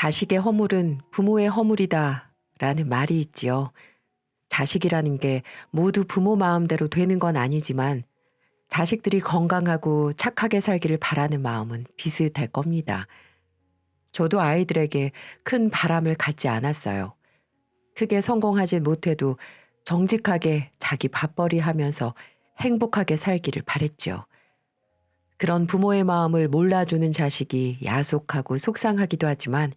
자식의 허물은 부모의 허물이다 라는 말이 있지요. 자식이라는 게 모두 부모 마음대로 되는 건 아니지만 자식들이 건강하고 착하게 살기를 바라는 마음은 비슷할 겁니다. 저도 아이들에게 큰 바람을 갖지 않았어요. 크게 성공하지 못해도 정직하게 자기 밥벌이 하면서 행복하게 살기를 바랬죠. 그런 부모의 마음을 몰라주는 자식이 야속하고 속상하기도 하지만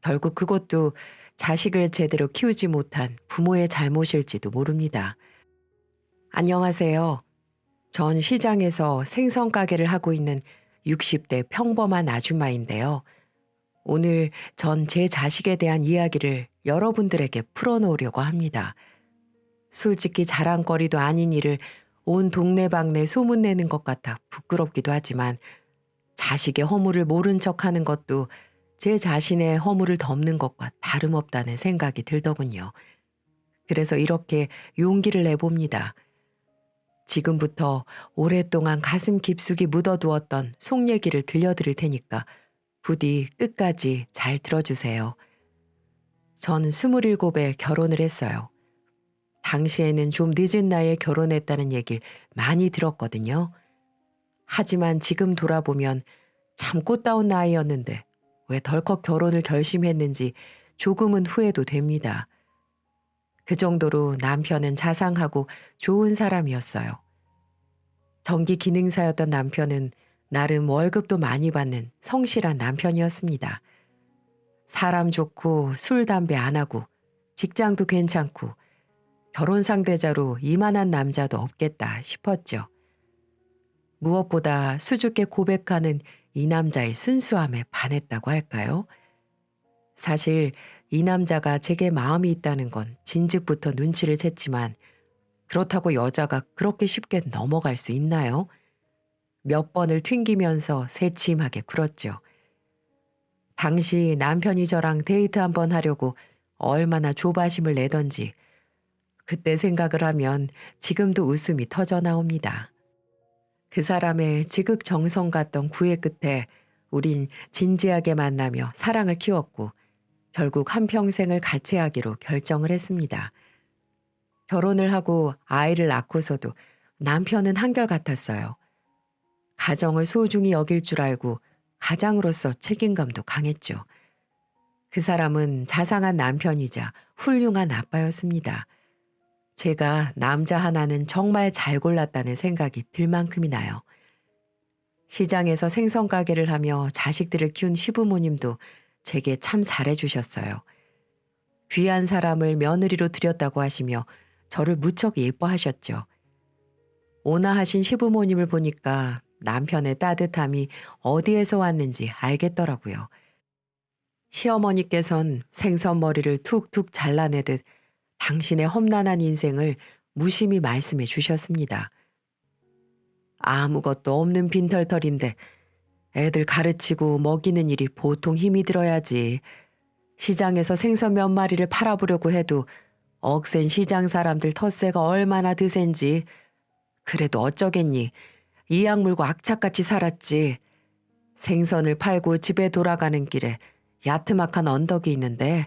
결국 그것도 자식을 제대로 키우지 못한 부모의 잘못일지도 모릅니다. 안녕하세요. 전 시장에서 생선 가게를 하고 있는 60대 평범한 아줌마인데요. 오늘 전 제 자식에 대한 이야기를 여러분들에게 풀어놓으려고 합니다. 솔직히 자랑거리도 아닌 일을 온 동네방네 소문내는 것 같아 부끄럽기도 하지만 자식의 허물을 모른 척하는 것도 제 자신의 허물을 덮는 것과 다름없다는 생각이 들더군요. 그래서 이렇게 용기를 내봅니다. 지금부터 오랫동안 가슴 깊숙이 묻어두었던 속 얘기를 들려드릴 테니까 부디 끝까지 잘 들어주세요. 전 27에 결혼을 했어요. 당시에는 좀 늦은 나이에 결혼했다는 얘기를 많이 들었거든요. 하지만 지금 돌아보면 참 꽃다운 나이였는데 왜 덜컥 결혼을 결심했는지 조금은 후회도 됩니다. 그 정도로 남편은 자상하고 좋은 사람이었어요. 전기 기능사였던 남편은 나름 월급도 많이 받는 성실한 남편이었습니다. 사람 좋고 술, 담배 안 하고 직장도 괜찮고 결혼 상대자로 이만한 남자도 없겠다 싶었죠. 무엇보다 수줍게 고백하는 이 남자의 순수함에 반했다고 할까요? 사실 이 남자가 제게 마음이 있다는 건 진즉부터 눈치를 챘지만 그렇다고 여자가 그렇게 쉽게 넘어갈 수 있나요? 몇 번을 튕기면서 새침하게 굴었죠. 당시 남편이 저랑 데이트 한번 하려고 얼마나 조바심을 내던지 그때 생각을 하면 지금도 웃음이 터져 나옵니다. 그 사람의 지극정성 같던 구애 끝에 우린 진지하게 만나며 사랑을 키웠고 결국 한평생을 같이 하기로 결정을 했습니다. 결혼을 하고 아이를 낳고서도 남편은 한결같았어요. 가정을 소중히 여길 줄 알고 가장으로서 책임감도 강했죠. 그 사람은 자상한 남편이자 훌륭한 아빠였습니다. 제가 남자 하나는 정말 잘 골랐다는 생각이 들 만큼이나요. 시장에서 생선 가게를 하며 자식들을 키운 시부모님도 제게 참 잘해주셨어요. 귀한 사람을 며느리로 들였다고 하시며 저를 무척 예뻐하셨죠. 온화하신 시부모님을 보니까 남편의 따뜻함이 어디에서 왔는지 알겠더라고요. 시어머니께선 생선머리를 툭툭 잘라내듯 당신의 험난한 인생을 무심히 말씀해 주셨습니다. 아무것도 없는 빈털털인데 애들 가르치고 먹이는 일이 보통 힘이 들어야지. 시장에서 생선 몇 마리를 팔아보려고 해도 억센 시장 사람들 텃세가 얼마나 드센지. 그래도 어쩌겠니. 이악 물고 악착같이 살았지. 생선을 팔고 집에 돌아가는 길에 야트막한 언덕이 있는데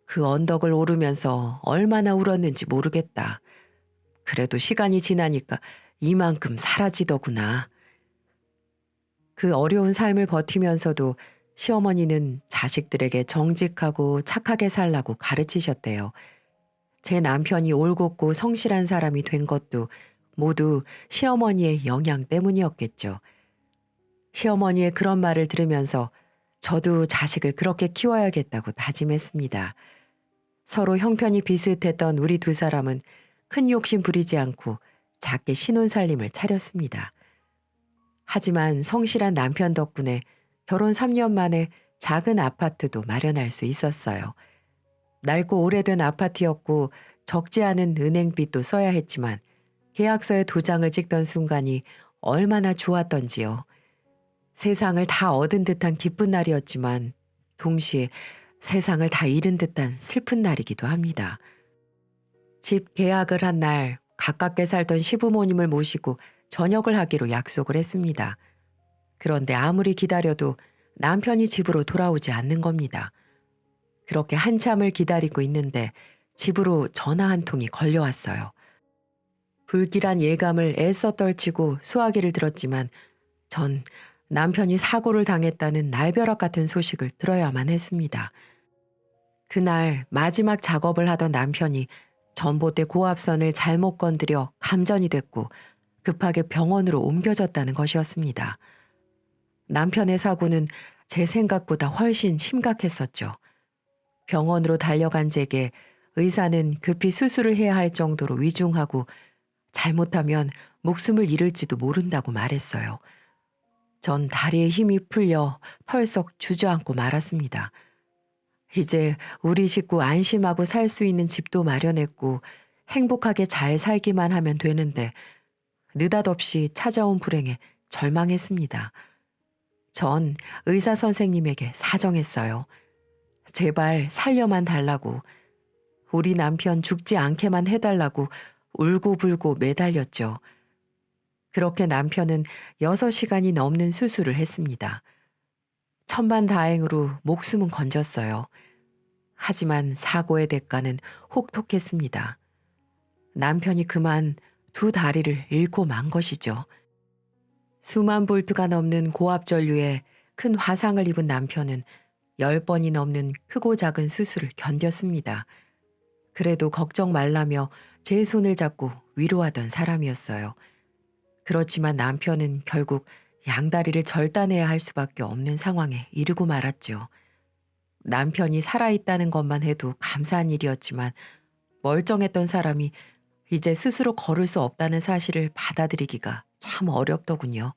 그 언덕을 오르면서 얼마나 울었는지 모르겠다. 그래도 시간이 지나니까 이만큼 사라지더구나. 그 어려운 삶을 버티면서도 시어머니는 자식들에게 정직하고 착하게 살라고 가르치셨대요. 제 남편이 올곧고 성실한 사람이 된 것도 모두 시어머니의 영향 때문이었겠죠. 시어머니의 그런 말을 들으면서 저도 자식을 그렇게 키워야겠다고 다짐했습니다. 서로 형편이 비슷했던 우리 두 사람은 큰 욕심 부리지 않고 작게 신혼살림을 차렸습니다. 하지만 성실한 남편 덕분에 결혼 3년 만에 작은 아파트도 마련할 수 있었어요. 낡고 오래된 아파트였고 적지 않은 은행빚도 써야 했지만 계약서에 도장을 찍던 순간이 얼마나 좋았던지요. 세상을 다 얻은 듯한 기쁜 날이었지만 동시에 세상을 다 잃은 듯한 슬픈 날이기도 합니다. 집 계약을 한 날 가깝게 살던 시부모님을 모시고 저녁을 하기로 약속을 했습니다. 그런데 아무리 기다려도 남편이 집으로 돌아오지 않는 겁니다. 그렇게 한참을 기다리고 있는데 집으로 전화 한 통이 걸려왔어요. 불길한 예감을 애써 떨치고 수화기를 들었지만 전 남편이 사고를 당했다는 날벼락 같은 소식을 들어야만 했습니다. 그날 마지막 작업을 하던 남편이 전봇대 고압선을 잘못 건드려 감전이 됐고 급하게 병원으로 옮겨졌다는 것이었습니다. 남편의 사고는 제 생각보다 훨씬 심각했었죠. 병원으로 달려간 제게 의사는 급히 수술을 해야 할 정도로 위중하고 잘못하면 목숨을 잃을지도 모른다고 말했어요. 전 다리에 힘이 풀려 털썩 주저앉고 말았습니다. 이제 우리 식구 안심하고 살 수 있는 집도 마련했고 행복하게 잘 살기만 하면 되는데 느닷없이 찾아온 불행에 절망했습니다. 전 의사 선생님에게 사정했어요. 제발 살려만 달라고, 우리 남편 죽지 않게만 해달라고 울고불고 매달렸죠. 그렇게 남편은 6시간이 넘는 수술을 했습니다. 천만다행으로 목숨은 건졌어요. 하지만 사고의 대가는 혹독했습니다. 남편이 그만 두 다리를 잃고 만 것이죠. 수만 볼트가 넘는 고압 전류에 큰 화상을 입은 남편은 10번이 넘는 크고 작은 수술을 견뎠습니다. 그래도 걱정 말라며 제 손을 잡고 위로하던 사람이었어요. 그렇지만 남편은 결국 양다리를 절단해야 할 수밖에 없는 상황에 이르고 말았죠. 남편이 살아있다는 것만 해도 감사한 일이었지만 멀쩡했던 사람이 이제 스스로 걸을 수 없다는 사실을 받아들이기가 참 어렵더군요.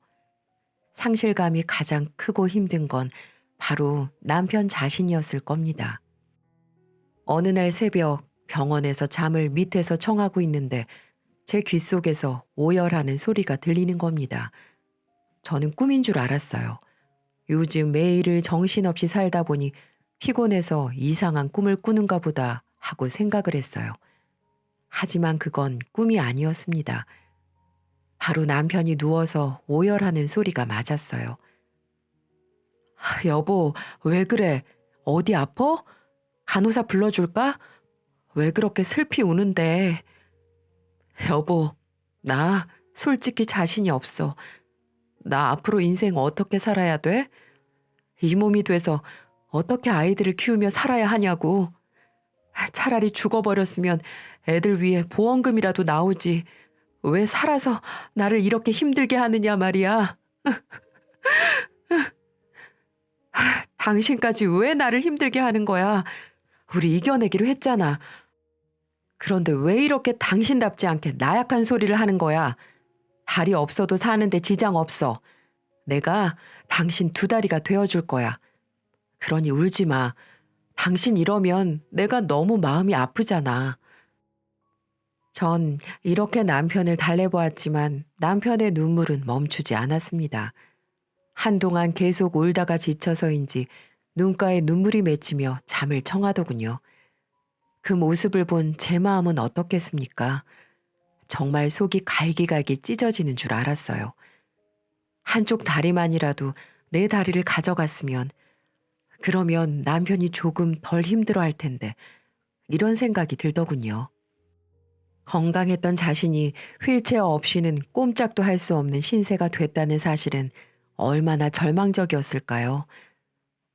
상실감이 가장 크고 힘든 건 바로 남편 자신이었을 겁니다. 어느 날 새벽 병원에서 잠을 밑에서 청하고 있는데 제 귓속에서 오열하는 소리가 들리는 겁니다. 저는 꿈인 줄 알았어요. 요즘 매일을 정신없이 살다 보니 피곤해서 이상한 꿈을 꾸는가 보다 하고 생각을 했어요. 하지만 그건 꿈이 아니었습니다. 바로 남편이 누워서 오열하는 소리가 맞았어요. 여보, 왜 그래? 어디 아파? 간호사 불러줄까? 왜 그렇게 슬피 우는데? 여보, 나 솔직히 자신이 없어. 나 앞으로 인생 어떻게 살아야 돼? 이 몸이 돼서 어떻게 아이들을 키우며 살아야 하냐고. 차라리 죽어버렸으면 애들 위해 보험금이라도 나오지. 왜 살아서 나를 이렇게 힘들게 하느냐 말이야. 당신까지 왜 나를 힘들게 하는 거야? 우리 이겨내기로 했잖아. 그런데 왜 이렇게 당신답지 않게 나약한 소리를 하는 거야? 다리 없어도 사는데 지장 없어. 내가 당신 두 다리가 되어줄 거야. 그러니 울지 마. 당신 이러면 내가 너무 마음이 아프잖아. 전 이렇게 남편을 달래보았지만 남편의 눈물은 멈추지 않았습니다. 한동안 계속 울다가 지쳐서인지 눈가에 눈물이 맺히며 잠을 청하더군요. 그 모습을 본 제 마음은 어떻겠습니까? 정말 속이 갈기갈기 찢어지는 줄 알았어요. 한쪽 다리만이라도 내 다리를 가져갔으면, 그러면 남편이 조금 덜 힘들어 할 텐데, 이런 생각이 들더군요. 건강했던 자신이 휠체어 없이는 꼼짝도 할 수 없는 신세가 됐다는 사실은 얼마나 절망적이었을까요?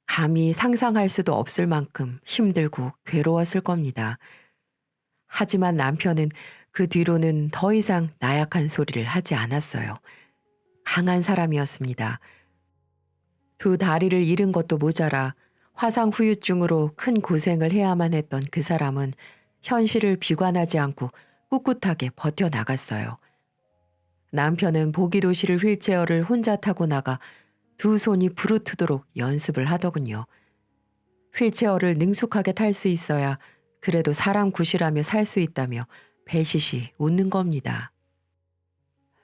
감히 상상할 수도 없을 만큼 힘들고 괴로웠을 겁니다. 하지만 남편은 그 뒤로는 더 이상 나약한 소리를 하지 않았어요. 강한 사람이었습니다. 두 다리를 잃은 것도 모자라 화상 후유증으로 큰 고생을 해야만 했던 그 사람은 현실을 비관하지 않고 꿋꿋하게 버텨나갔어요. 남편은 보기도시를 휠체어를 혼자 타고 나가 두 손이 부르트도록 연습을 하더군요. 휠체어를 능숙하게 탈 수 있어야 그래도 사람 굿이라며 살 수 있다며 배시시 웃는 겁니다.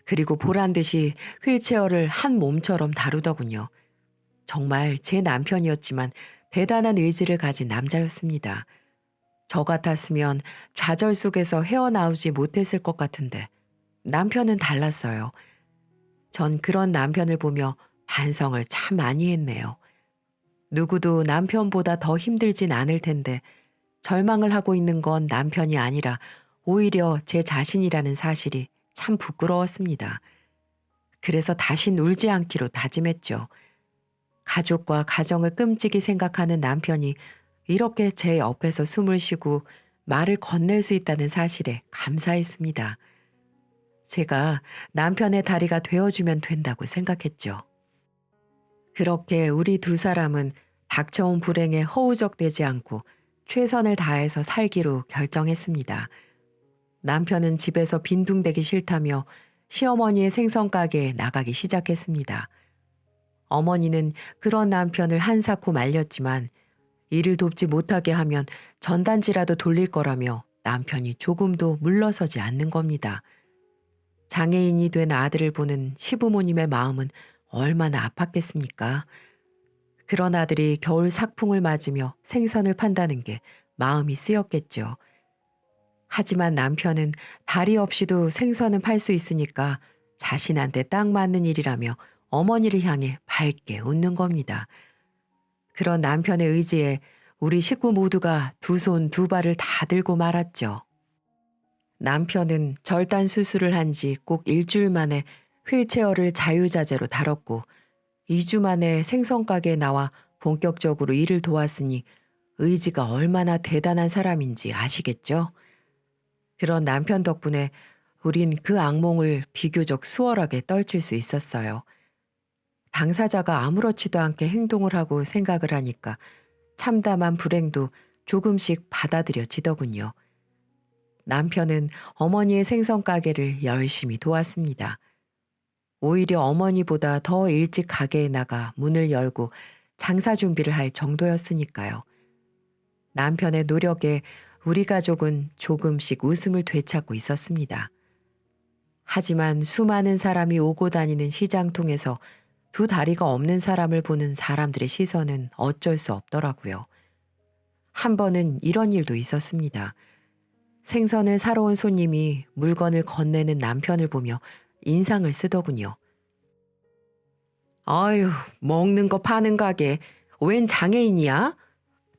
그리고 보란 듯이 휠체어를 한 몸처럼 다루더군요. 정말 제 남편이었지만 대단한 의지를 가진 남자였습니다. 저 같았으면 좌절 속에서 헤어나오지 못했을 것 같은데 남편은 달랐어요. 전 그런 남편을 보며 반성을 참 많이 했네요. 누구도 남편보다 더 힘들진 않을 텐데 절망을 하고 있는 건 남편이 아니라 오히려 제 자신이라는 사실이 참 부끄러웠습니다. 그래서 다신 울지 않기로 다짐했죠. 가족과 가정을 끔찍이 생각하는 남편이 이렇게 제 옆에서 숨을 쉬고 말을 건넬 수 있다는 사실에 감사했습니다. 제가 남편의 다리가 되어주면 된다고 생각했죠. 그렇게 우리 두 사람은 닥쳐온 불행에 허우적대지 않고 최선을 다해서 살기로 결정했습니다. 남편은 집에서 빈둥대기 싫다며 시어머니의 생선 가게에 나가기 시작했습니다. 어머니는 그런 남편을 한사코 말렸지만 일을 돕지 못하게 하면 전단지라도 돌릴 거라며 남편이 조금도 물러서지 않는 겁니다. 장애인이 된 아들을 보는 시부모님의 마음은 얼마나 아팠겠습니까? 그런 아들이 겨울 삭풍을 맞으며 생선을 판다는 게 마음이 쓰였겠죠. 하지만 남편은 다리 없이도 생선은 팔 수 있으니까 자신한테 딱 맞는 일이라며 어머니를 향해 밝게 웃는 겁니다. 그런 남편의 의지에 우리 식구 모두가 두 손 두 발을 다 들고 말았죠. 남편은 절단 수술을 한 지 꼭 일주일 만에 휠체어를 자유자재로 다뤘고 2주 만에 생선 가게에 나와 본격적으로 일을 도왔으니 의지가 얼마나 대단한 사람인지 아시겠죠? 그런 남편 덕분에 우린 그 악몽을 비교적 수월하게 떨칠 수 있었어요. 당사자가 아무렇지도 않게 행동을 하고 생각을 하니까 참담한 불행도 조금씩 받아들여지더군요. 남편은 어머니의 생선 가게를 열심히 도왔습니다. 오히려 어머니보다 더 일찍 가게에 나가 문을 열고 장사 준비를 할 정도였으니까요. 남편의 노력에 우리 가족은 조금씩 웃음을 되찾고 있었습니다. 하지만 수많은 사람이 오고 다니는 시장통에서 두 다리가 없는 사람을 보는 사람들의 시선은 어쩔 수 없더라고요. 한 번은 이런 일도 있었습니다. 생선을 사러 온 손님이 물건을 건네는 남편을 보며 인상을 쓰더군요. 아유, 먹는 거 파는 가게, 웬 장애인이야?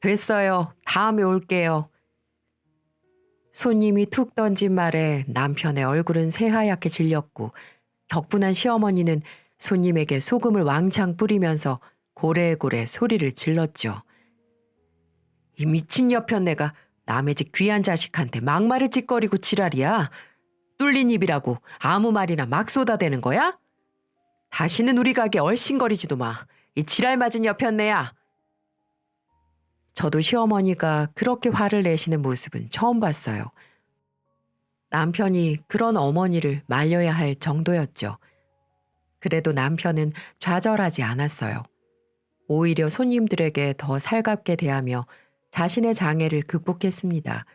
됐어요. 다음에 올게요. 손님이 툭 던진 말에 남편의 얼굴은 새하얗게 질렸고 격분한 시어머니는 손님에게 소금을 왕창 뿌리면서 고래고래 소리를 질렀죠. 이 미친 여편네가 남의 집 귀한 자식한테 막말을 찌꺼리고 지랄이야. 뚫린 입이라고 아무 말이나 막 쏟아대는 거야? 다시는 우리 가게 얼씬거리지도 마. 이 지랄 맞은 여편네야. 저도 시어머니가 그렇게 화를 내시는 모습은 처음 봤어요. 남편이 그런 어머니를 말려야 할 정도였죠. 그래도 남편은 좌절하지 않았어요. 오히려 손님들에게 더 살갑게 대하며 자신의 장애를 극복했습니다.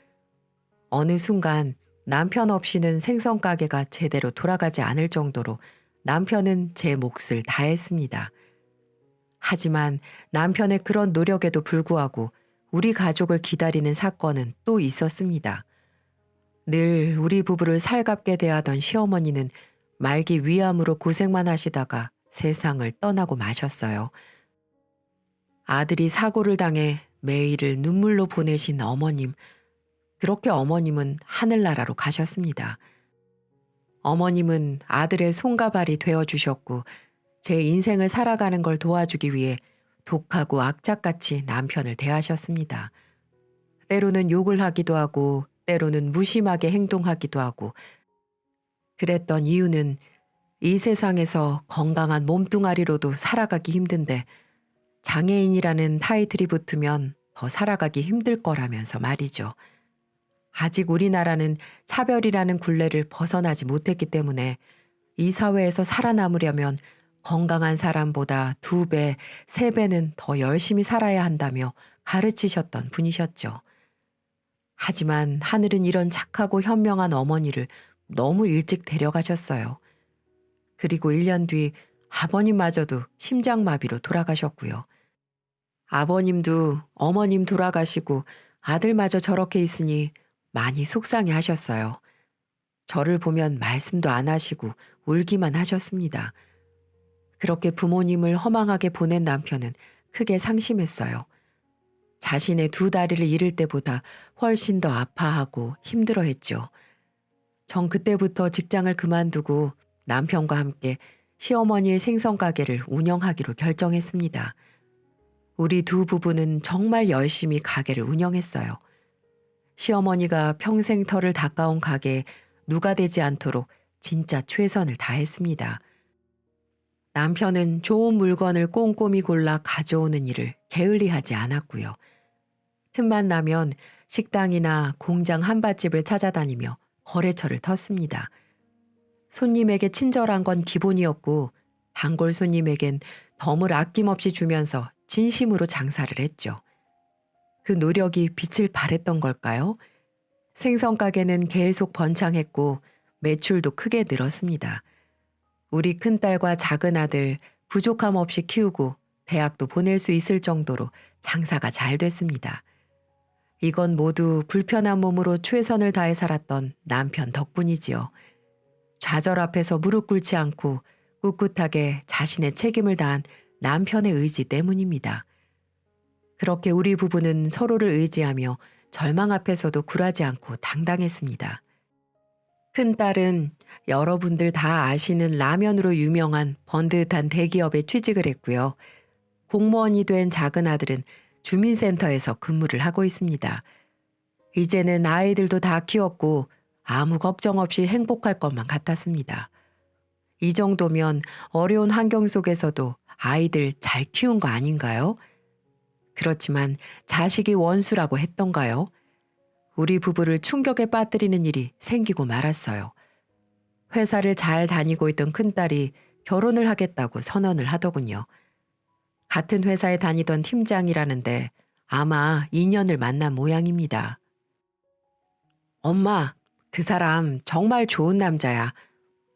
어느 순간 남편 없이는 생선 가게가 제대로 돌아가지 않을 정도로 남편은 제 몫을 다했습니다. 하지만 남편의 그런 노력에도 불구하고 우리 가족을 기다리는 사건은 또 있었습니다. 늘 우리 부부를 살갑게 대하던 시어머니는 말기 위암으로 고생만 하시다가 세상을 떠나고 마셨어요. 아들이 사고를 당해 매일을 눈물로 보내신 어머님, 그렇게 어머님은 하늘나라로 가셨습니다. 어머님은 아들의 손과 발이 되어주셨고 제 인생을 살아가는 걸 도와주기 위해 독하고 악착같이 남편을 대하셨습니다. 때로는 욕을 하기도 하고 때로는 무심하게 행동하기도 하고 그랬던 이유는 이 세상에서 건강한 몸뚱아리로도 살아가기 힘든데 장애인이라는 타이틀이 붙으면 더 살아가기 힘들 거라면서 말이죠. 아직 우리나라는 차별이라는 굴레를 벗어나지 못했기 때문에 이 사회에서 살아남으려면 건강한 사람보다 2배, 3배는 더 열심히 살아야 한다며 가르치셨던 분이셨죠. 하지만 하늘은 이런 착하고 현명한 어머니를 너무 일찍 데려가셨어요. 그리고 1년 뒤 아버님마저도 심장마비로 돌아가셨고요. 아버님도 어머님 돌아가시고 아들마저 저렇게 있으니 많이 속상해 하셨어요. 저를 보면 말씀도 안 하시고 울기만 하셨습니다. 그렇게 부모님을 허망하게 보낸 남편은 크게 상심했어요. 자신의 두 다리를 잃을 때보다 훨씬 더 아파하고 힘들어했죠. 전 그때부터 직장을 그만두고 남편과 함께 시어머니의 생선 가게를 운영하기로 결정했습니다. 우리 두 부부는 정말 열심히 가게를 운영했어요. 시어머니가 평생 털을 닦아온 가게에 누가 되지 않도록 진짜 최선을 다했습니다. 남편은 좋은 물건을 꼼꼼히 골라 가져오는 일을 게을리하지 않았고요. 틈만 나면 식당이나 공장 한밭집을 찾아다니며 거래처를 텄습니다. 손님에게 친절한 건 기본이었고 단골 손님에겐 덤을 아낌없이 주면서 진심으로 장사를 했죠. 그 노력이 빛을 발했던 걸까요? 생선 가게는 계속 번창했고 매출도 크게 늘었습니다. 우리 큰딸과 작은 아들 부족함 없이 키우고 대학도 보낼 수 있을 정도로 장사가 잘 됐습니다. 이건 모두 불편한 몸으로 최선을 다해 살았던 남편 덕분이지요. 좌절 앞에서 무릎 꿇지 않고 꿋꿋하게 자신의 책임을 다한 남편의 의지 때문입니다. 그렇게 우리 부부는 서로를 의지하며 절망 앞에서도 굴하지 않고 당당했습니다. 큰딸은 여러분들 다 아시는 라면으로 유명한 번듯한 대기업에 취직을 했고요. 공무원이 된 작은 아들은 주민센터에서 근무를 하고 있습니다. 이제는 아이들도 다 키웠고 아무 걱정 없이 행복할 것만 같았습니다. 이 정도면 어려운 환경 속에서도 아이들 잘 키운 거 아닌가요? 그렇지만 자식이 원수라고 했던가요? 우리 부부를 충격에 빠뜨리는 일이 생기고 말았어요. 회사를 잘 다니고 있던 큰딸이 결혼을 하겠다고 선언을 하더군요. 같은 회사에 다니던 팀장이라는데 아마 인연을 만난 모양입니다. 엄마, 그 사람 정말 좋은 남자야.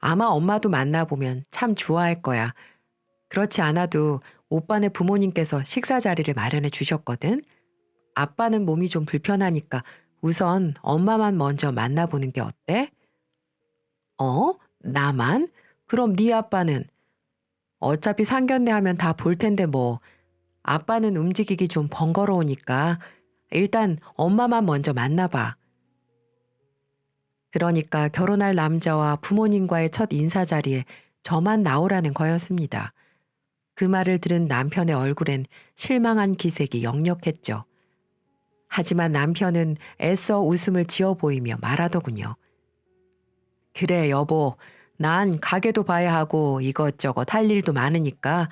아마 엄마도 만나보면 참 좋아할 거야. 그렇지 않아도 오빠네 부모님께서 식사 자리를 마련해 주셨거든. 아빠는 몸이 좀 불편하니까 우선 엄마만 먼저 만나보는 게 어때? 어? 나만? 그럼 네 아빠는? 어차피 상견례 하면 다 볼 텐데 뭐. 아빠는 움직이기 좀 번거로우니까 일단 엄마만 먼저 만나봐. 그러니까 결혼할 남자와 부모님과의 첫 인사 자리에 저만 나오라는 거였습니다. 그 말을 들은 남편의 얼굴엔 실망한 기색이 역력했죠. 하지만 남편은 애써 웃음을 지어 보이며 말하더군요. 그래 여보, 난 가게도 봐야 하고 이것저것 할 일도 많으니까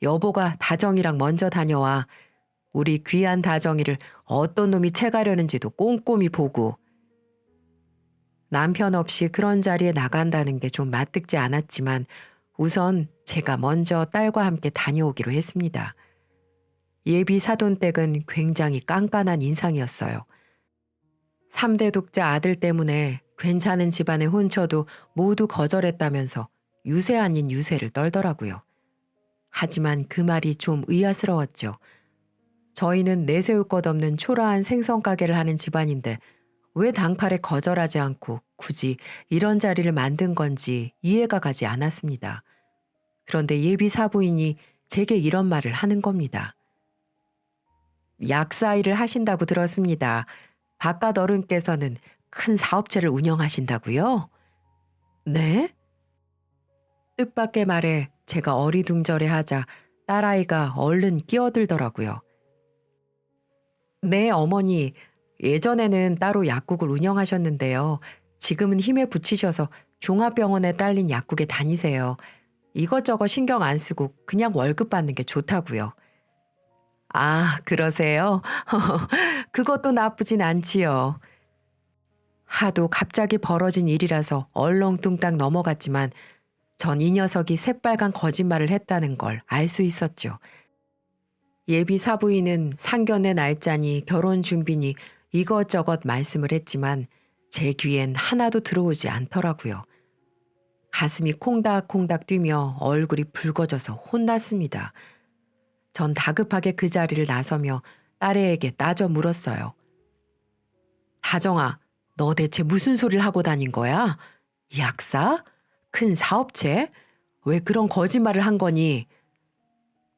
여보가 다정이랑 먼저 다녀와. 우리 귀한 다정이를 어떤 놈이 채가려는지도 꼼꼼히 보고. 남편 없이 그런 자리에 나간다는 게 좀 맞득지 않았지만 우선 제가 먼저 딸과 함께 다녀오기로 했습니다. 예비 사돈댁은 굉장히 깐깐한 인상이었어요. 3대 독자 아들 때문에 괜찮은 집안에 혼처도 모두 거절했다면서 유세 아닌 유세를 떨더라고요. 하지만 그 말이 좀 의아스러웠죠. 저희는 내세울 것 없는 초라한 생선 가게를 하는 집안인데 왜 단칼에 거절하지 않고 굳이 이런 자리를 만든 건지 이해가 가지 않았습니다. 그런데 예비 사부인이 제게 이런 말을 하는 겁니다. 약사 일을 하신다고 들었습니다. 바깥 어른께서는 큰 사업체를 운영하신다고요? 네? 뜻밖의 말에 제가 어리둥절해하자 딸아이가 얼른 끼어들더라고요. 네, 어머니. 예전에는 따로 약국을 운영하셨는데요. 지금은 힘에 부치셔서 종합병원에 딸린 약국에 다니세요. 이것저것 신경 안 쓰고 그냥 월급 받는 게 좋다고요. 아, 그러세요? 그것도 나쁘진 않지요. 하도 갑자기 벌어진 일이라서 얼렁뚱땅 넘어갔지만 전 이 녀석이 새빨간 거짓말을 했다는 걸 알 수 있었죠. 예비 사부인은 상견례 날짜니 결혼 준비니 이것저것 말씀을 했지만 제 귀엔 하나도 들어오지 않더라고요. 가슴이 콩닥콩닥 뛰며 얼굴이 붉어져서 혼났습니다. 전 다급하게 그 자리를 나서며 딸애에게 따져 물었어요. 다정아, 너 대체 무슨 소리를 하고 다닌 거야? 약사? 큰 사업체? 왜 그런 거짓말을 한 거니?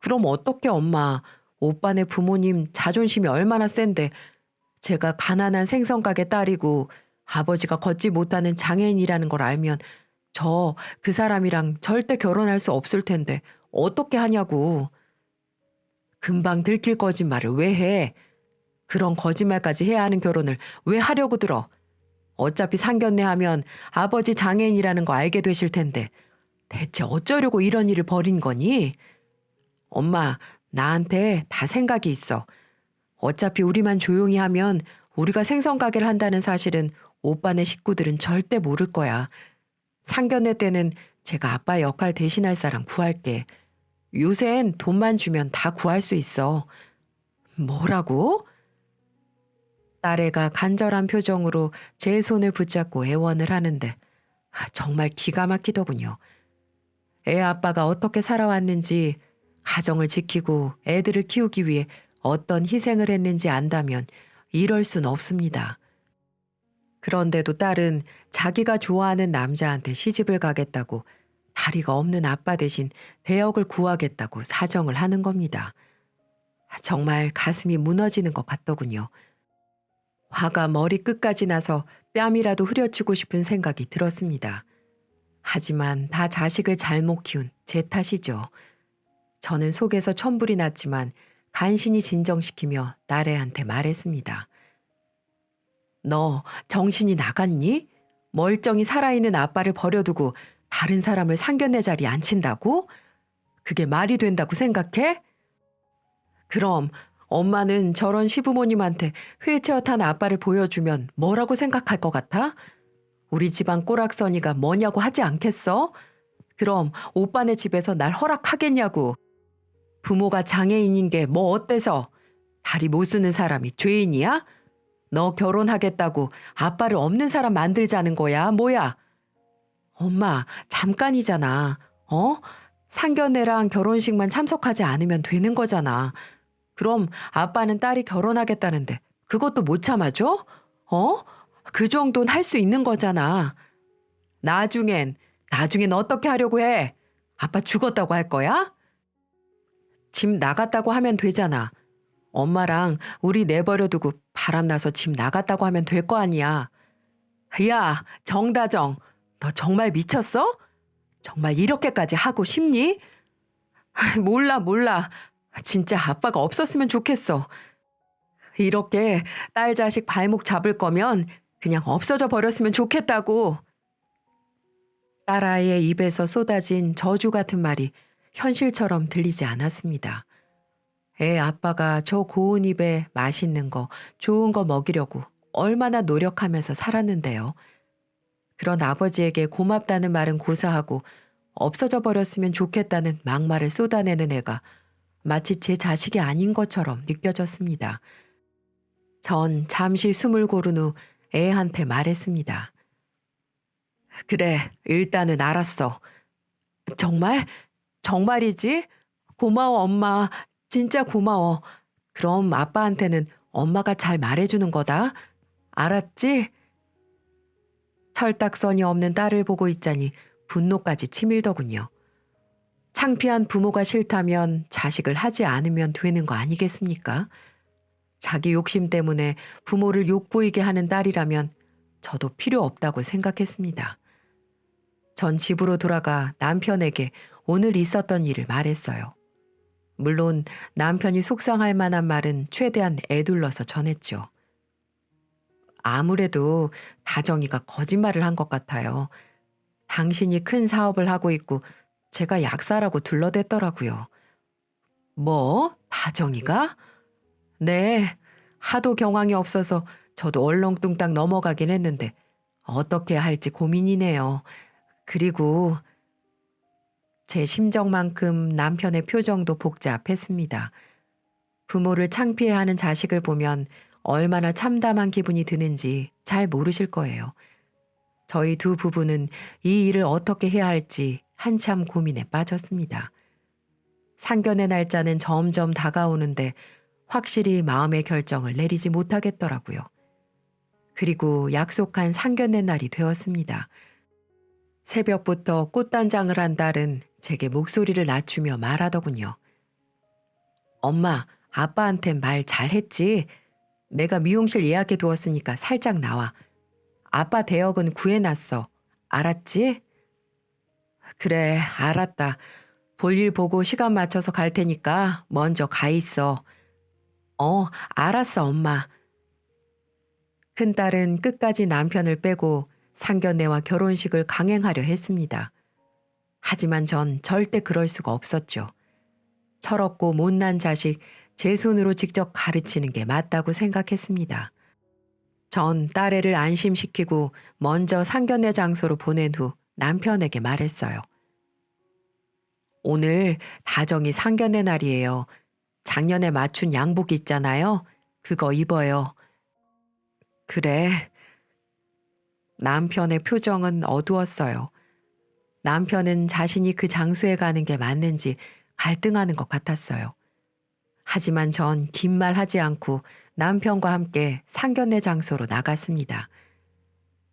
그럼 어떻게 엄마, 오빠네 부모님 자존심이 얼마나 센데 제가 가난한 생선가게 딸이고 아버지가 걷지 못하는 장애인이라는 걸 알면 저 그 사람이랑 절대 결혼할 수 없을 텐데 어떻게 하냐고. 금방 들킬 거짓말을 왜 해? 그런 거짓말까지 해야 하는 결혼을 왜 하려고 들어? 어차피 상견례 하면 아버지 장애인이라는 거 알게 되실 텐데 대체 어쩌려고 이런 일을 벌인 거니? 엄마, 나한테 다 생각이 있어. 어차피 우리만 조용히 하면 우리가 생선가게를 한다는 사실은 오빠네 식구들은 절대 모를 거야. 상견례 때는 제가 아빠 역할 대신할 사람 구할게. 요샌 돈만 주면 다 구할 수 있어. 뭐라고? 딸애가 간절한 표정으로 제 손을 붙잡고 애원을 하는데 정말 기가 막히더군요. 애 아빠가 어떻게 살아왔는지, 가정을 지키고 애들을 키우기 위해 어떤 희생을 했는지 안다면 이럴 순 없습니다. 그런데도 딸은 자기가 좋아하는 남자한테 시집을 가겠다고 다리가 없는 아빠 대신 대역을 구하겠다고 사정을 하는 겁니다. 정말 가슴이 무너지는 것 같더군요. 화가 머리 끝까지 나서 뺨이라도 후려치고 싶은 생각이 들었습니다. 하지만 다 자식을 잘못 키운 제 탓이죠. 저는 속에서 천불이 났지만 간신히 진정시키며 딸애한테 말했습니다. 너 정신이 나갔니? 멀쩡히 살아있는 아빠를 버려두고 다른 사람을 상견례 자리에 앉힌다고? 그게 말이 된다고 생각해? 그럼 엄마는 저런 시부모님한테 휠체어 탄 아빠를 보여주면 뭐라고 생각할 것 같아? 우리 집안 꼬락서니가 뭐냐고 하지 않겠어? 그럼 오빠네 집에서 날 허락하겠냐고. 부모가 장애인인 게 뭐 어때서? 다리 못 쓰는 사람이 죄인이야? 너 결혼하겠다고 아빠를 없는 사람 만들자는 거야, 뭐야? 엄마, 잠깐이잖아. 어? 상견례랑 결혼식만 참석하지 않으면 되는 거잖아. 그럼 아빠는 딸이 결혼하겠다는데 그것도 못 참아줘? 어? 그 정도는 할 수 있는 거잖아. 나중엔 어떻게 하려고 해? 아빠 죽었다고 할 거야? 집 나갔다고 하면 되잖아. 엄마랑 우리 내버려두고 바람나서 집 나갔다고 하면 될 거 아니야. 야, 정다정, 너 정말 미쳤어? 정말 이렇게까지 하고 싶니? 몰라. 진짜 아빠가 없었으면 좋겠어. 이렇게 딸 자식 발목 잡을 거면 그냥 없어져 버렸으면 좋겠다고. 딸아이의 입에서 쏟아진 저주 같은 말이 현실처럼 들리지 않았습니다. 애 아빠가 저 고운 입에 맛있는 거, 좋은 거 먹이려고 얼마나 노력하면서 살았는데요. 그런 아버지에게 고맙다는 말은 고사하고 없어져 버렸으면 좋겠다는 막말을 쏟아내는 애가 마치 제 자식이 아닌 것처럼 느껴졌습니다. 전 잠시 숨을 고른 후 애한테 말했습니다. 그래, 일단은 알았어. 정말? 정말이지? 고마워, 엄마. 진짜 고마워. 그럼 아빠한테는 엄마가 잘 말해주는 거다. 알았지? 철딱서니 없는 딸을 보고 있자니 분노까지 치밀더군요. 창피한 부모가 싫다면 자식을 하지 않으면 되는 거 아니겠습니까? 자기 욕심 때문에 부모를 욕보이게 하는 딸이라면 저도 필요 없다고 생각했습니다. 전 집으로 돌아가 남편에게 오늘 있었던 일을 말했어요. 물론 남편이 속상할 만한 말은 최대한 애둘러서 전했죠. 아무래도 다정이가 거짓말을 한 것 같아요. 당신이 큰 사업을 하고 있고 제가 약사라고 둘러댔더라고요. 뭐? 다정이가? 네. 하도 경황이 없어서 저도 얼렁뚱땅 넘어가긴 했는데 어떻게 할지 고민이네요. 그리고 제 심정만큼 남편의 표정도 복잡했습니다. 부모를 창피해하는 자식을 보면 얼마나 참담한 기분이 드는지 잘 모르실 거예요. 저희 두 부부는 이 일을 어떻게 해야 할지 한참 고민에 빠졌습니다. 상견례 날짜는 점점 다가오는데 확실히 마음의 결정을 내리지 못하겠더라고요. 그리고 약속한 상견례 날이 되었습니다. 새벽부터 꽃단장을 한 딸은 제게 목소리를 낮추며 말하더군요. 엄마, 아빠한텐 말 잘했지. 내가 미용실 예약해 두었으니까 살짝 나와. 아빠 대역은 구해놨어. 알았지? 그래, 알았다. 볼일 보고 시간 맞춰서 갈 테니까 먼저 가 있어. 알았어, 엄마. 큰딸은 끝까지 남편을 빼고 상견례와 결혼식을 강행하려 했습니다. 하지만 전 절대 그럴 수가 없었죠. 철없고 못난 자식 제 손으로 직접 가르치는 게 맞다고 생각했습니다. 전 딸애를 안심시키고 먼저 상견례 장소로 보낸 후 남편에게 말했어요. 오늘 다정이 상견례 날이에요. 작년에 맞춘 양복 있잖아요. 그거 입어요. 그래. 남편의 표정은 어두웠어요. 남편은 자신이 그 장소에 가는 게 맞는지 갈등하는 것 같았어요. 하지만 전 긴 말 하지 않고 남편과 함께 상견례 장소로 나갔습니다.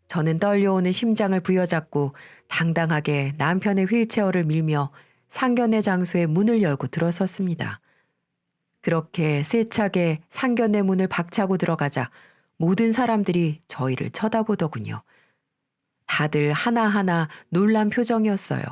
저는 떨려오는 심장을 부여잡고 당당하게 남편의 휠체어를 밀며 상견례 장소의 문을 열고 들어섰습니다. 그렇게 세차게 상견례 문을 박차고 들어가자 모든 사람들이 저희를 쳐다보더군요. 다들 하나하나 놀란 표정이었어요.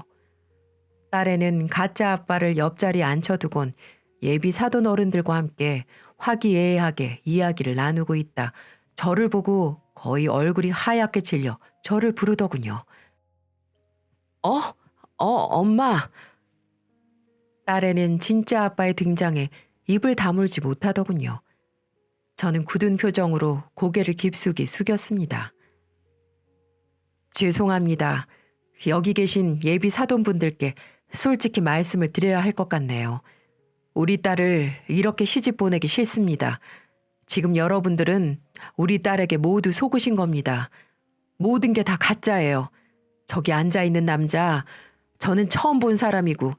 딸애는 가짜 아빠를 옆자리에 앉혀두곤 예비 사돈 어른들과 함께 화기애애하게 이야기를 나누고 있다 저를 보고 거의 얼굴이 하얗게 질려 저를 부르더군요. 어? 엄마. 딸애는 진짜 아빠의 등장에 입을 다물지 못하더군요. 저는 굳은 표정으로 고개를 깊숙이 숙였습니다. 죄송합니다. 여기 계신 예비 사돈분들께 솔직히 말씀을 드려야 할 것 같네요. 우리 딸을 이렇게 시집 보내기 싫습니다. 지금 여러분들은 우리 딸에게 모두 속으신 겁니다. 모든 게 다 가짜예요. 저기 앉아있는 남자, 저는 처음 본 사람이고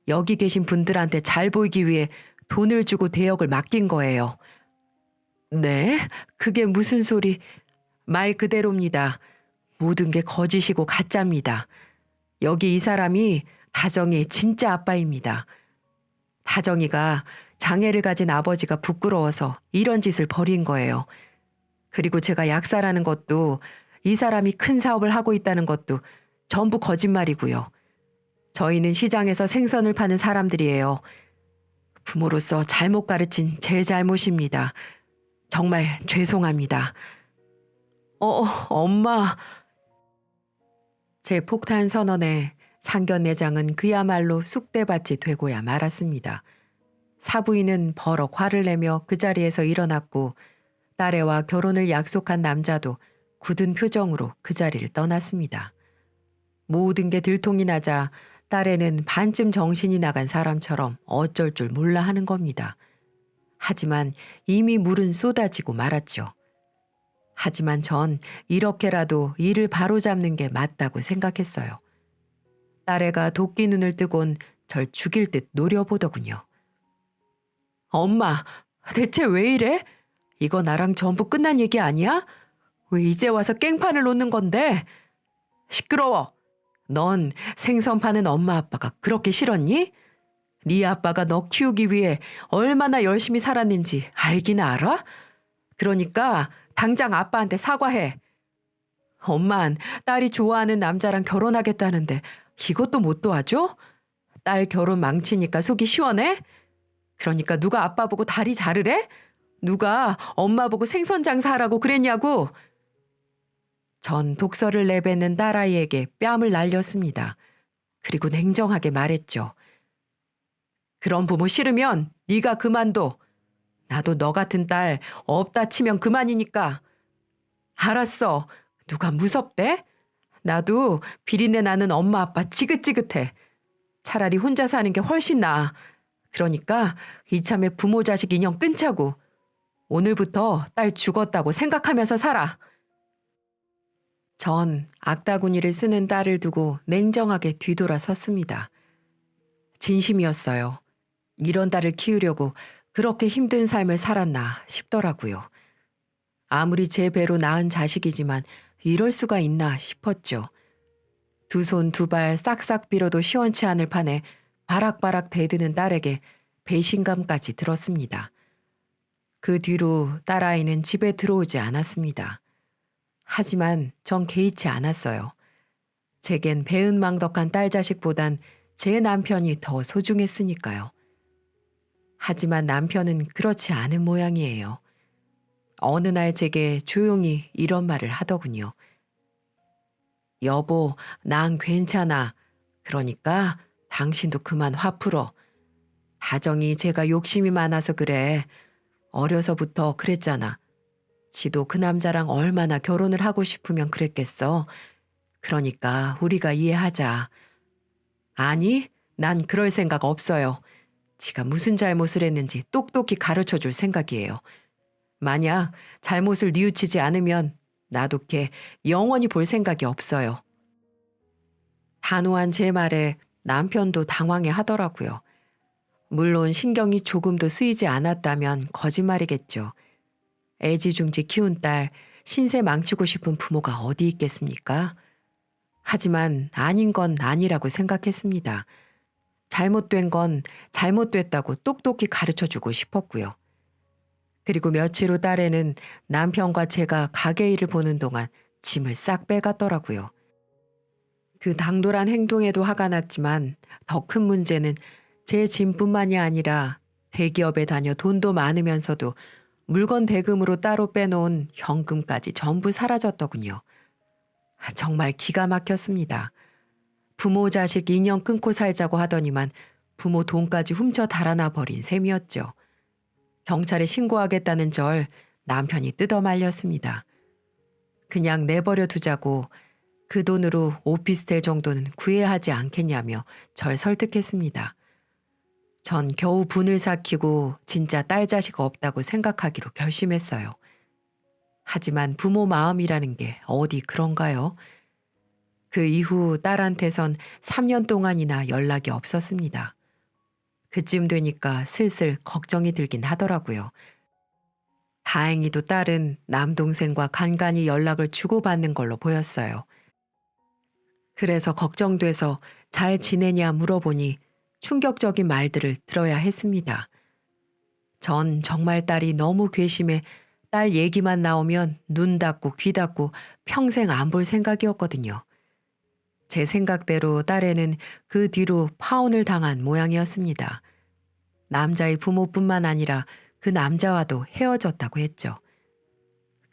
여기 계신 분들한테 잘 보이기 위해 돈을 주고 대역을 맡긴 거예요. 네? 그게 무슨 소리? 말 그대로입니다. 모든 게 거짓이고 가짜입니다. 여기 이 사람이 다정이의 진짜 아빠입니다. 다정이가 장애를 가진 아버지가 부끄러워서 이런 짓을 벌인 거예요. 그리고 제가 약사라는 것도 이 사람이 큰 사업을 하고 있다는 것도 전부 거짓말이고요. 저희는 시장에서 생선을 파는 사람들이에요. 부모로서 잘못 가르친 제 잘못입니다. 정말 죄송합니다. 엄마. 제 폭탄 선언에 상견례장은 그야말로 쑥대밭이 되고야 말았습니다. 사부인은 버럭 화를 내며 그 자리에서 일어났고 딸애와 결혼을 약속한 남자도 굳은 표정으로 그 자리를 떠났습니다. 모든 게 들통이 나자 딸애는 반쯤 정신이 나간 사람처럼 어쩔 줄 몰라 하는 겁니다. 하지만 이미 물은 쏟아지고 말았죠. 하지만 전 이렇게라도 일을 바로잡는 게 맞다고 생각했어요. 딸애가 도끼 눈을 뜨곤 절 죽일 듯 노려보더군요. 엄마, 대체 왜 이래? 이거 나랑 전부 끝난 얘기 아니야? 왜 이제 와서 깽판을 놓는 건데? 시끄러워. 넌 생선 파는 엄마 아빠가 그렇게 싫었니? 네 아빠가 너 키우기 위해 얼마나 열심히 살았는지 알긴 알아? 그러니까 당장 아빠한테 사과해. 엄만 딸이 좋아하는 남자랑 결혼하겠다는데 이것도 못 도와줘? 딸 결혼 망치니까 속이 시원해? 그러니까 누가 아빠 보고 다리 자르래? 누가 엄마 보고 생선 장사하라고 그랬냐고? 전 독서를 내뱉는 딸아이에게 뺨을 날렸습니다. 그리고 냉정하게 말했죠. 그런 부모 싫으면 네가 그만둬. 나도 너 같은 딸 없다 치면 그만이니까. 알았어. 누가 무섭대? 나도 비린내 나는 엄마 아빠 지긋지긋해. 차라리 혼자 사는 게 훨씬 나아. 그러니까 이참에 부모 자식 인연 끊자고. 오늘부터 딸 죽었다고 생각하면서 살아. 전 악다구니를 쓰는 딸을 두고 냉정하게 뒤돌아 섰습니다. 진심이었어요. 이런 딸을 키우려고 그렇게 힘든 삶을 살았나 싶더라고요. 아무리 제 배로 낳은 자식이지만 이럴 수가 있나 싶었죠. 두 손 두 발 싹싹 빌어도 시원치 않을 판에 바락바락 대드는 딸에게 배신감까지 들었습니다. 그 뒤로 딸아이는 집에 들어오지 않았습니다. 하지만 전 개의치 않았어요. 제겐 배은망덕한 딸 자식보단 제 남편이 더 소중했으니까요. 하지만 남편은 그렇지 않은 모양이에요. 어느 날 제게 조용히 이런 말을 하더군요. 여보, 난 괜찮아. 그러니까 당신도 그만 화 풀어. 다정이 제가 욕심이 많아서 그래. 어려서부터 그랬잖아. 지도 그 남자랑 얼마나 결혼을 하고 싶으면 그랬겠어. 그러니까 우리가 이해하자. 아니, 난 그럴 생각 없어요. 지가 무슨 잘못을 했는지 똑똑히 가르쳐 줄 생각이에요. 만약 잘못을 뉘우치지 않으면 나도 걔 영원히 볼 생각이 없어요. 단호한 제 말에 남편도 당황해 하더라고요. 물론 신경이 조금도 쓰이지 않았다면 거짓말이겠죠. 애지중지 키운 딸, 신세 망치고 싶은 부모가 어디 있겠습니까? 하지만 아닌 건 아니라고 생각했습니다. 잘못된 건 잘못됐다고 똑똑히 가르쳐 주고 싶었고요. 그리고 며칠 후 딸에는 남편과 제가 가게 일을 보는 동안 짐을 싹 빼갔더라고요. 그 당돌한 행동에도 화가 났지만 더 큰 문제는 제 짐뿐만이 아니라 대기업에 다녀 돈도 많으면서도 물건 대금으로 따로 빼놓은 현금까지 전부 사라졌더군요. 정말 기가 막혔습니다. 부모 자식 인연 끊고 살자고 하더니만 부모 돈까지 훔쳐 달아나 버린 셈이었죠. 경찰에 신고하겠다는 절 남편이 뜯어 말렸습니다. 그냥 내버려 두자고 그 돈으로 오피스텔 정도는 구해야 하지 않겠냐며 절 설득했습니다. 전 겨우 분을 삭히고 진짜 딸 자식 없다고 생각하기로 결심했어요. 하지만 부모 마음이라는 게 어디 그런가요? 그 이후 딸한테선 3년 동안이나 연락이 없었습니다. 그쯤 되니까 슬슬 걱정이 들긴 하더라고요. 다행히도 딸은 남동생과 간간히 연락을 주고받는 걸로 보였어요. 그래서 걱정돼서 잘 지내냐 물어보니 충격적인 말들을 들어야 했습니다. 전 정말 딸이 너무 괘씸해 딸 얘기만 나오면 눈 닫고 귀 닫고 평생 안 볼 생각이었거든요. 제 생각대로 딸애는 그 뒤로 파혼을 당한 모양이었습니다. 남자의 부모뿐만 아니라 그 남자와도 헤어졌다고 했죠.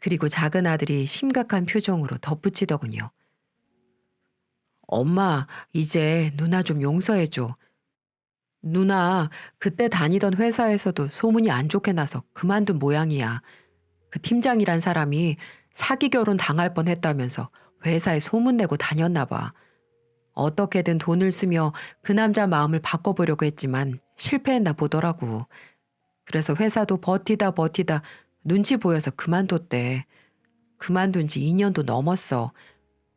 그리고 작은 아들이 심각한 표정으로 덧붙이더군요. 엄마, 이제 누나 좀 용서해줘. 누나, 그때 다니던 회사에서도 소문이 안 좋게 나서 그만둔 모양이야. 그 팀장이란 사람이 사기 결혼 당할 뻔했다면서 회사에 소문내고 다녔나 봐. 어떻게든 돈을 쓰며 그 남자 마음을 바꿔보려고 했지만 실패했나 보더라고. 그래서 회사도 버티다 눈치 보여서 그만뒀대. 그만둔 지 2년도 넘었어.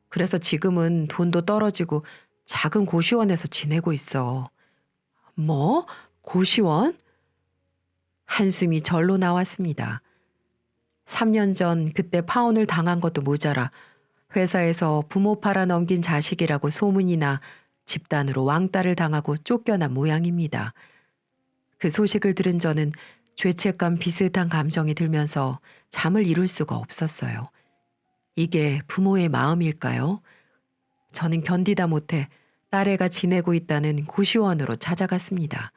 그래서 지금은 돈도 떨어지고 작은 고시원에서 지내고 있어. 뭐? 고시원? 한숨이 절로 나왔습니다. 3년 전 그때 파혼을 당한 것도 모자라 회사에서 부모 팔아 넘긴 자식이라고 소문이 나 집단으로 왕따를 당하고 쫓겨난 모양입니다. 그 소식을 들은 저는 죄책감 비슷한 감정이 들면서 잠을 이룰 수가 없었어요. 이게 부모의 마음일까요? 저는 견디다 못해 딸애가 지내고 있다는 고시원으로 찾아갔습니다.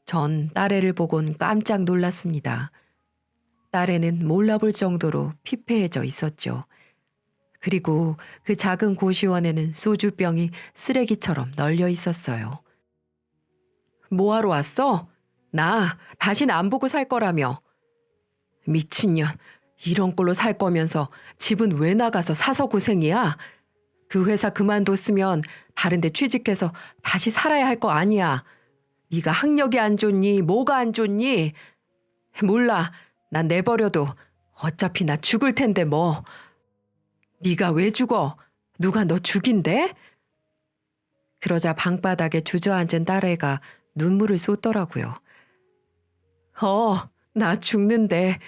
전 딸애를 보곤 깜짝 놀랐습니다. 딸애는 몰라볼 정도로 피폐해져 있었죠. 그리고 그 작은 고시원에는 소주병이 쓰레기처럼 널려 있었어요. 뭐하러 왔어? 나 다신 안 보고 살 거라며. 미친년, 이런 꼴로 살 거면서 집은 왜 나가서 사서 고생이야? 그 회사 그만뒀으면 다른 데 취직해서 다시 살아야 할 거 아니야. 네가 학력이 안 좋니? 뭐가 안 좋니? 몰라. 난 내버려둬. 어차피 나 죽을 텐데 뭐. 네가 왜 죽어? 누가 너 죽인대? 그러자 방바닥에 주저앉은 딸애가 눈물을 쏟더라고요. 나 죽는데.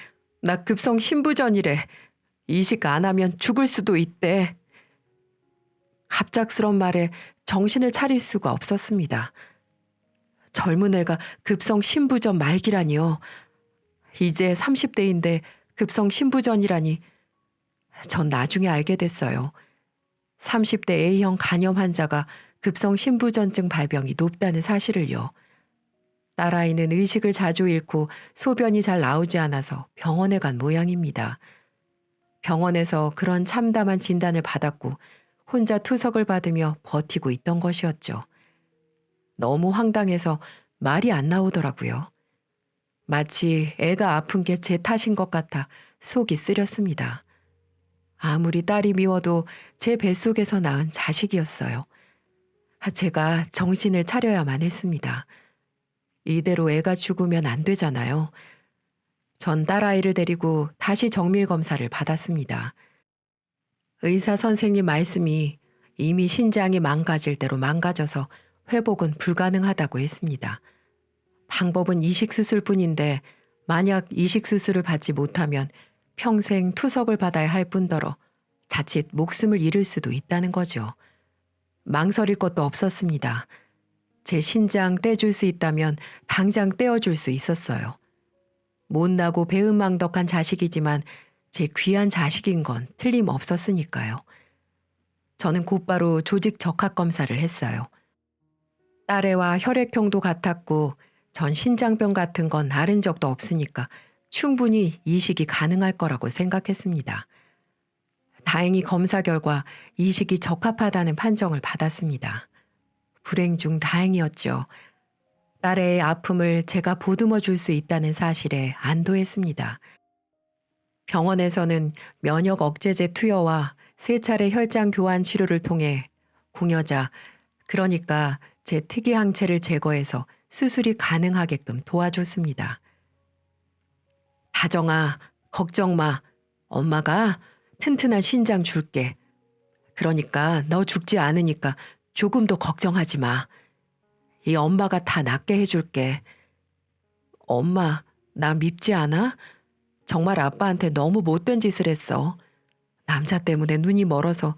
나 급성 신부전이래. 이식 안 하면 죽을 수도 있대. 갑작스런 말에 정신을 차릴 수가 없었습니다. 젊은 애가 급성 신부전 말기라니요. 이제 30대인데 급성 신부전이라니. 전 나중에 알게 됐어요. 30대 A형 간염 환자가 급성 신부전증 발병이 높다는 사실을요. 딸아이는 의식을 자주 잃고 소변이 잘 나오지 않아서 병원에 간 모양입니다. 병원에서 그런 참담한 진단을 받았고 혼자 투석을 받으며 버티고 있던 것이었죠. 너무 황당해서 말이 안 나오더라고요. 마치 애가 아픈 게 제 탓인 것 같아 속이 쓰렸습니다. 아무리 딸이 미워도 제 뱃속에서 낳은 자식이었어요. 제가 정신을 차려야만 했습니다. 이대로 애가 죽으면 안 되잖아요. 전 딸아이를 데리고 다시 정밀 검사를 받았습니다. 의사 선생님 말씀이 이미 신장이 망가질 대로 망가져서 회복은 불가능하다고 했습니다. 방법은 이식수술뿐인데 만약 이식수술을 받지 못하면 평생 투석을 받아야 할 뿐더러 자칫 목숨을 잃을 수도 있다는 거죠. 망설일 것도 없었습니다. 제 신장 떼줄 수 있다면 당장 떼어줄 수 있었어요. 못나고 배은망덕한 자식이지만 제 귀한 자식인 건 틀림없었으니까요. 저는 곧바로 조직 적합 검사를 했어요. 딸애와 혈액형도 같았고 전 신장병 같은 건 앓은 적도 없으니까 충분히 이식이 가능할 거라고 생각했습니다. 다행히 검사 결과 이식이 적합하다는 판정을 받았습니다. 불행 중 다행이었죠. 딸의 아픔을 제가 보듬어 줄 수 있다는 사실에 안도했습니다. 병원에서는 면역 억제제 투여와 3차례 혈장 교환 치료를 통해 공여자, 그러니까 제 특이항체를 제거해서 수술이 가능하게끔 도와줬습니다. 다정아, 걱정 마. 엄마가 튼튼한 신장 줄게. 그러니까 너 죽지 않으니까 조금도 걱정하지 마. 이 엄마가 다 낫게 해줄게. 엄마, 나 밉지 않아? 정말 아빠한테 너무 못된 짓을 했어. 남자 때문에 눈이 멀어서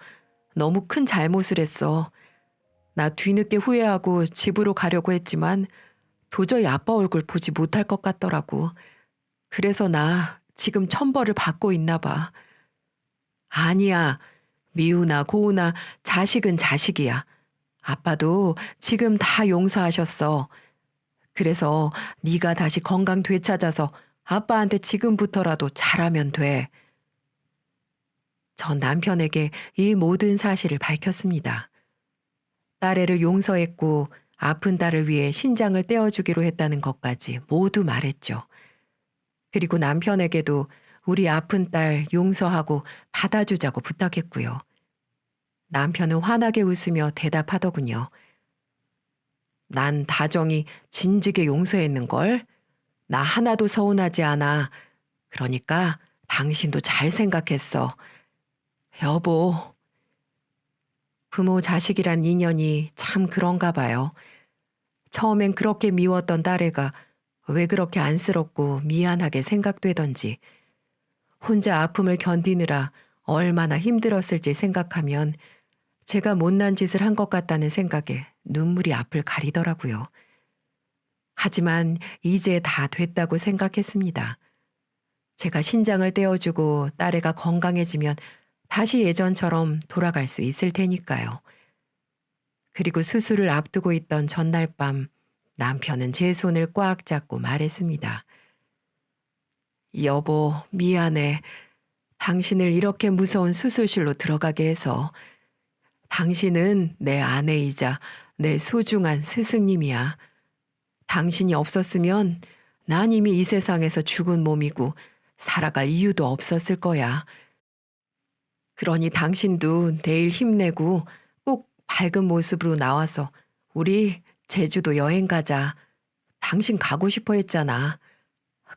너무 큰 잘못을 했어. 나 뒤늦게 후회하고 집으로 가려고 했지만 도저히 아빠 얼굴 보지 못할 것 같더라고. 그래서 나 지금 천벌을 받고 있나 봐. 아니야. 미우나 고우나 자식은 자식이야. 아빠도 지금 다 용서하셨어. 그래서 네가 다시 건강 되찾아서 아빠한테 지금부터라도 잘하면 돼. 전 남편에게 이 모든 사실을 밝혔습니다. 딸애를 용서했고 아픈 딸을 위해 신장을 떼어주기로 했다는 것까지 모두 말했죠. 그리고 남편에게도 우리 아픈 딸 용서하고 받아주자고 부탁했고요. 남편은 환하게 웃으며 대답하더군요. 난 다정히 진즉에 용서했는걸. 나 하나도 서운하지 않아. 그러니까 당신도 잘 생각했어. 여보. 부모 자식이란 인연이 참 그런가 봐요. 처음엔 그렇게 미웠던 딸애가 왜 그렇게 안쓰럽고 미안하게 생각되던지, 혼자 아픔을 견디느라 얼마나 힘들었을지 생각하면 제가 못난 짓을 한 것 같다는 생각에 눈물이 앞을 가리더라고요. 하지만 이제 다 됐다고 생각했습니다. 제가 신장을 떼어주고 딸애가 건강해지면 다시 예전처럼 돌아갈 수 있을 테니까요. 그리고 수술을 앞두고 있던 전날 밤 남편은 제 손을 꽉 잡고 말했습니다. 여보, 미안해. 당신을 이렇게 무서운 수술실로 들어가게 해서. 당신은 내 아내이자 내 소중한 스승님이야. 당신이 없었으면 난 이미 이 세상에서 죽은 몸이고 살아갈 이유도 없었을 거야. 그러니 당신도 내일 힘내고 꼭 밝은 모습으로 나와서 우리 제주도 여행 가자. 당신 가고 싶어 했잖아.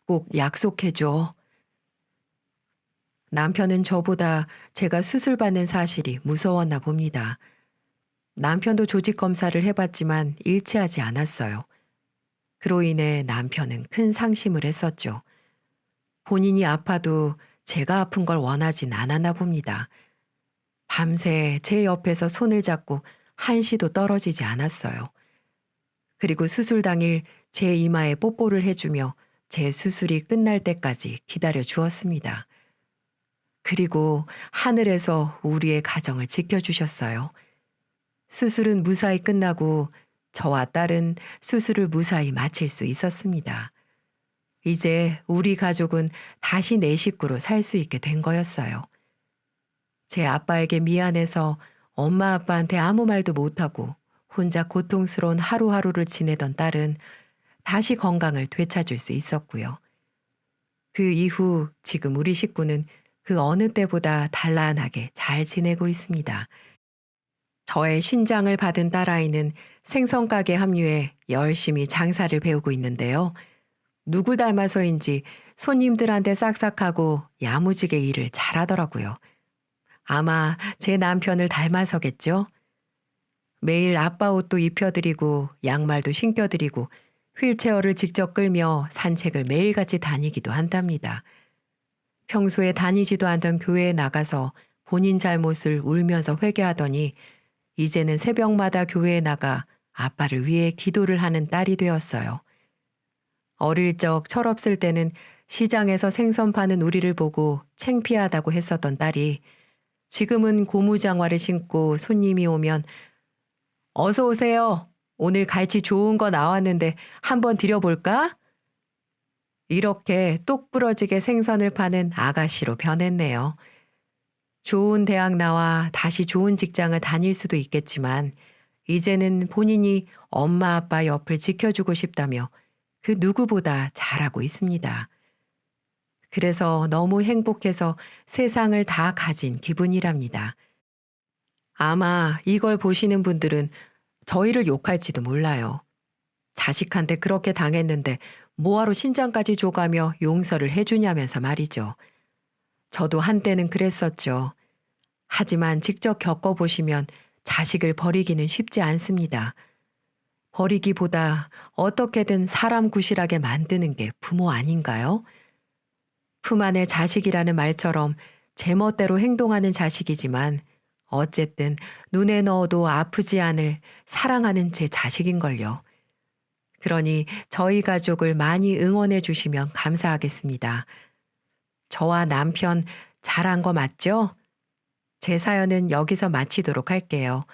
꼭 약속해줘. 남편은 저보다 제가 수술받는 사실이 무서웠나 봅니다. 남편도 조직 검사를 해봤지만 일치하지 않았어요. 그로 인해 남편은 큰 상심을 했었죠. 본인이 아파도 제가 아픈 걸 원하진 않았나 봅니다. 밤새 제 옆에서 손을 잡고 한시도 떨어지지 않았어요. 그리고 수술 당일 제 이마에 뽀뽀를 해주며 제 수술이 끝날 때까지 기다려 주었습니다. 그리고 하늘에서 우리의 가정을 지켜주셨어요. 수술은 무사히 끝나고 저와 딸은 수술을 무사히 마칠 수 있었습니다. 이제 우리 가족은 다시 내 식구로 살 수 있게 된 거였어요. 제 아빠에게 미안해서 엄마 아빠한테 아무 말도 못하고 혼자 고통스러운 하루하루를 지내던 딸은 다시 건강을 되찾을 수 있었고요. 그 이후 지금 우리 식구는 그 어느 때보다 단란하게 잘 지내고 있습니다. 저의 신장을 받은 딸아이는 생선가게 합류해 열심히 장사를 배우고 있는데요. 누구 닮아서인지 손님들한테 싹싹하고 야무지게 일을 잘하더라고요. 아마 제 남편을 닮아서겠죠? 매일 아빠 옷도 입혀드리고 양말도 신겨드리고 휠체어를 직접 끌며 산책을 매일같이 다니기도 한답니다. 평소에 다니지도 않던 교회에 나가서 본인 잘못을 울면서 회개하더니 이제는 새벽마다 교회에 나가 아빠를 위해 기도를 하는 딸이 되었어요. 어릴 적 철없을 때는 시장에서 생선 파는 우리를 보고 창피하다고 했었던 딸이 지금은 고무장화를 신고 손님이 오면 어서 오세요. 오늘 갈치 좋은 거 나왔는데 한번 드려볼까? 이렇게 똑 부러지게 생선을 파는 아가씨로 변했네요. 좋은 대학 나와 다시 좋은 직장을 다닐 수도 있겠지만 이제는 본인이 엄마 아빠 옆을 지켜주고 싶다며 그 누구보다 잘하고 있습니다. 그래서 너무 행복해서 세상을 다 가진 기분이랍니다. 아마 이걸 보시는 분들은 저희를 욕할지도 몰라요. 자식한테 그렇게 당했는데 뭐하러 신장까지 줘가며 용서를 해주냐면서 말이죠. 저도 한때는 그랬었죠. 하지만 직접 겪어보시면 자식을 버리기는 쉽지 않습니다. 버리기보다 어떻게든 사람 구실하게 만드는 게 부모 아닌가요? 품 안의 자식이라는 말처럼 제멋대로 행동하는 자식이지만 어쨌든 눈에 넣어도 아프지 않을 사랑하는 제 자식인걸요. 그러니 저희 가족을 많이 응원해 주시면 감사하겠습니다. 저와 남편 잘한 거 맞죠? 제 사연은 여기서 마치도록 할게요.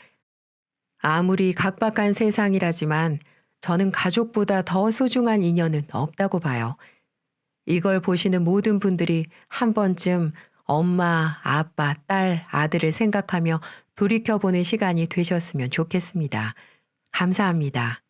아무리 각박한 세상이라지만 저는 가족보다 더 소중한 인연은 없다고 봐요. 이걸 보시는 모든 분들이 한 번쯤 엄마, 아빠, 딸, 아들을 생각하며 돌이켜보는 시간이 되셨으면 좋겠습니다. 감사합니다.